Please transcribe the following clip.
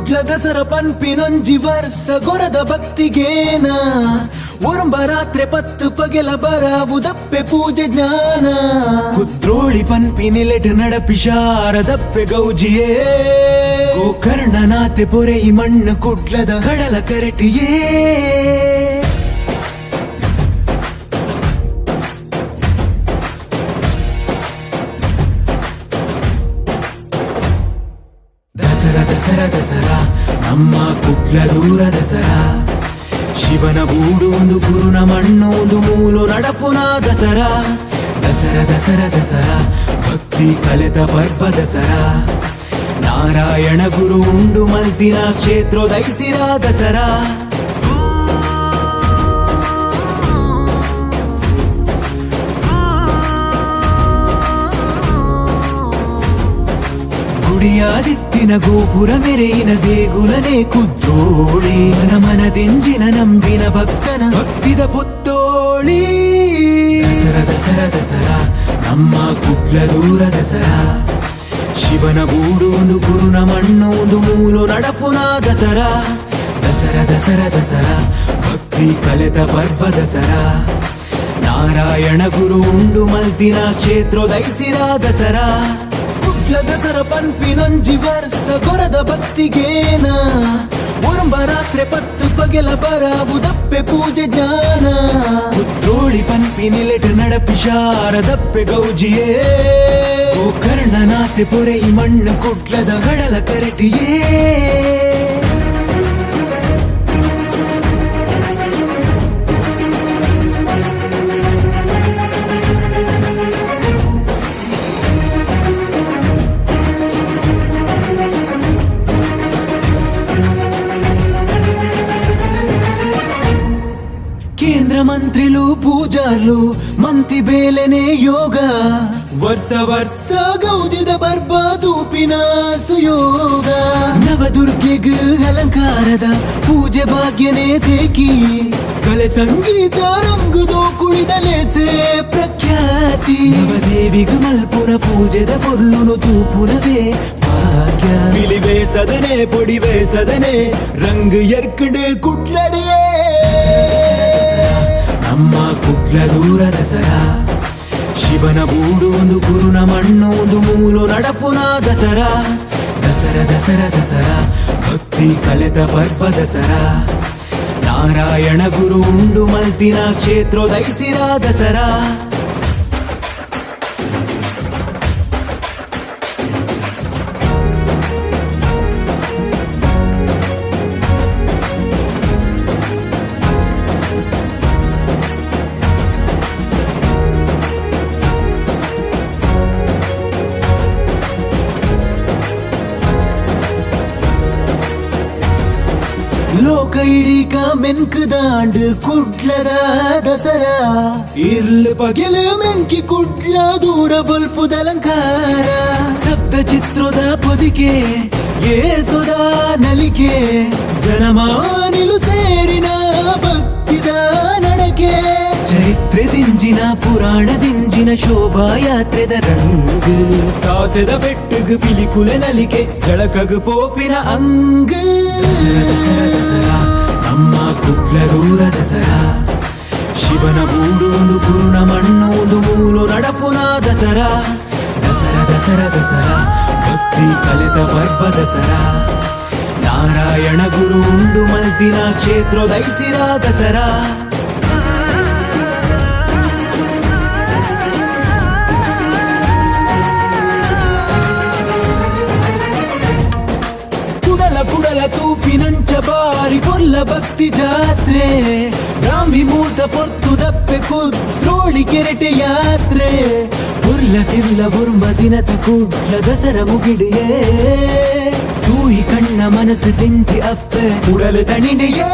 ಕುಡ್ಲ ದಸರ ಪನ್ಪಿನೊಂಜಿ ವರ್ಷ ಗೊರದ ಭಕ್ತಿಗೇನ ಒರಂಬ ರಾತ್ರಿ ಪತ್ತು ಪಗೆಲ ಬರಾವುದಪ್ಪೆ ಪೂಜೆ ಜ್ಞಾನ ಕುದ್ರೋಳಿ ಪನ್ಪಿನಿಲೆಟ್ ನಡಪಿ ಶಾರದಪ್ಪೆ ಗೌಜಿಯೇ ಗೋಕರ್ಣನಾಥೆ ಪೊರೆ ಈ ಮಣ್ಣು ಕುಡ್ಲದ ಕಡಲ ಕರಟಿಯೇ ದಸರಾ ದಸರಾ ದಸರಾ ನಮ್ಮ ಕುಡ್ಲ ದೂರ ದಸರಾ ಶಿವನ ಬೂಡು ಒಂದು ಗುರುನ ಮಣ್ಣು ಒಂದು ಮೂಲು ನಡಪುನ ದಸರಾ ದಸರಾ ದಸರಾ ದಸರಾ ಭಕ್ತಿ ಕಲೆತ ಪರ್ವ ದಸರಾ ನಾರಾಯಣ ಗುರು ಉಂಡು ಮಲ್ತಿನ ಕ್ಷೇತ್ರೋದೈಸಿರ ದಸರಾ ಗುಡಿಯಾದಿತ್ತಿನ ಗೋಪುರ ಮೆರೆಯಿನ ದೇಗುಲನೆ ಕುದ್ರೋಳಿ ಮನದಿಂಜಿನ ನಂಬಿನ ಭಕ್ತನ ಭಕ್ತಿದ ಪುತ್ತೋಳಿ ದಸರಾ ದಸರಾ ದಸರಾ ನಮ್ಮ ಕುಡ್ಲ ದೂರ ದಸರಾ ಶಿವನ ಬೂಡು ಒಂದು ಗುರುನ ಮಣ್ಣು ಒಂದು ಮೂಲು ನಡಪುನ ದಸರಾ ದಸರಾ ದಸರಾ ದಸರಾ ಭಕ್ತಿ ಕಲೆತ ಪರ್ವ ದಸರಾ ನಾರಾಯಣ ಗುರು ಉಂಡು ಮಲ್ತಿನ ಕ್ಷೇತ್ರೋದೈಸಿರ ದಸರಾ ಕುಡ್ಲ ದಸರ ಪನ್ಪಿನೊಂಜಿ ವರ್ಷ ಗೊರದ ಭಕ್ತಿಗೇನ ಒರಂಬ ರಾತ್ರಿ ಪತ್ತು ಪಗೆಲ ಬರಾವುದಪ್ಪೆ ಪೂಜೆ ಜ್ಞಾನ ಕುದ್ರೋಳಿ ಪನ್ಪಿನಿಲೆಟ್ ನಡಪಿ ಶಾರದಪ್ಪೆ ಗೌಜಿಯೇ ಗೋಕರ್ಣನಾಥೆ ಪೊರೆ ಈ ಮಣ್ಣು ಕುಡ್ಲದ ಕಡಲ ಕರಟಿಯೇ కేంద్ర మంత్రులు పూజార్లు మంతి బేలనే యోగా ವರ್ಷ ವರ್ಷ ಗೌಜಿದ ಬರ್ಬಾದೂಪಿನ ಸುಯೋಗ ನವದುರ್ಗೆಗ್ ಅಲಂಕಾರದ ಪೂಜೆ ಭಾಗ್ಯನೇ ದೇಕಿ ಕಲೆ ಸಂಗೀತ ರಂಗುದೋ ಕುಳಿದಲೇಸೆ ಪ್ರಖ್ಯಾತಿ ನವದೇವಿಗ್ ಮಲ್ಪುರ ಪೂಜೆದ ಪೊರ್ಲುನು ತೂಪುನವೇ ಭಾಗ್ಯ ಬಿಳಿವೇ ಸದನೆ ಪೊಡಿವೇ ಸದನೆ ರಂಗ್ ಎರ್ಕಂಡ್ ಕುಟ್ಲಡಿಯೇ ನಮ್ಮ ಕುಡ್ಲ ದೂರ ದಸರಾ ಶಿವನ ಬೂಡು ಒಂದು ಗುರುನ ಮಣ್ಣು ಒಂದು ಮೂಲು ನಡಪುನ ದಸರಾ ದಸರಾ ದಸರಾ ದಸರಾ ಭಕ್ತಿ ಕಲೆತ ಪರ್ವ ದಸರಾ ನಾರಾಯಣ ಗುರು ಉಂಡು ಮಲ್ತಿನ ಕ್ಷೇತ್ರೋದೈಸಿರ ದಸರಾ ಲೋಕ ಇಡೀಕ ಮೆನ್ಕ್ ದಾಂಡ್ ಕುಡ್ಲದ ದಸರಾ ಇರ್ಲ್ ಪಗೆಲು ಮೆನ್ಕಿ ಕುಡ್ಲ ದೂರ ಬಲ್ಪುದಲಂಕಾರ ಸ್ತಬ್ಧ ಚಿತ್ರದ ಪೊದಿಕೆ ಏಸೊದ ನಲಿಕೆ ಜನಮಾನಿಲು ಸೇರಿನ ಭಕ್ತಿದ ನಡಕೆ ಚರಿತ್ರೆ ದಿಂಜಿನ ಪುರಾಣ ದಿಂಜಿನ ಶೋಭಾಯಾತ್ರೆದ ರಂಗ್ ಕಾಸೆದ ಬೆಟ್ಟಗ್ ಪಿಲಿಕುಲೆ ನಲಿಕೆ ಜಳಕಗ್ ಪೋಪಿನ ಅಂಗ್ ದಸರಾ ದಸರಾ ದಸರಾ ನಮ್ಮ ಕುಡ್ಲ ದೂರ ದಸರಾ ಶಿವನ ಬೂಡು ಒಂದು ಗುರುನ ಮಣ್ಣು ಒಂದು ಮೂಲು ನಡಪುನ ದಸರಾ ದಸರಾ ದಸರಾ ದಸರಾ ಭಕ್ತಿ ಕಲೆತ ಪರ್ವ ದಸರಾ ನಾರಾಯಣ ಗುರು ಉಂಡು ಮಲ್ತಿನ ಕ್ಷೇತ್ರೋದೈಸಿರ ದಸರಾ ಕುಡಲ ತೂಪಿನಂಚ ಬಾರಿ ಕೊಲ್ಲ ಭಕ್ತಿ ಜಾತ್ರೆ ಬ್ರಾಹ್ಮಿ ಮೂರ್ತ ಪೊರ್ತು ದಪ್ಪೆ ಕುದ್ರೋಳಿ ಕೆರೆಟೆ ಯಾತ್ರೆ ಪುರ್ಲ ತಿರ್ಲ ಬುರ್ಮ ದಿನದ ಕುಡ್ಲ ದಸರ ಮುಗಿಡಿಯೇ ತೂಯಿ ಕಣ್ಣ ಮನಸ್ಸು ತಿಂಚಿ ಅಪ್ಪೆ ಉಡಲು ತಣಿನೆಯೇ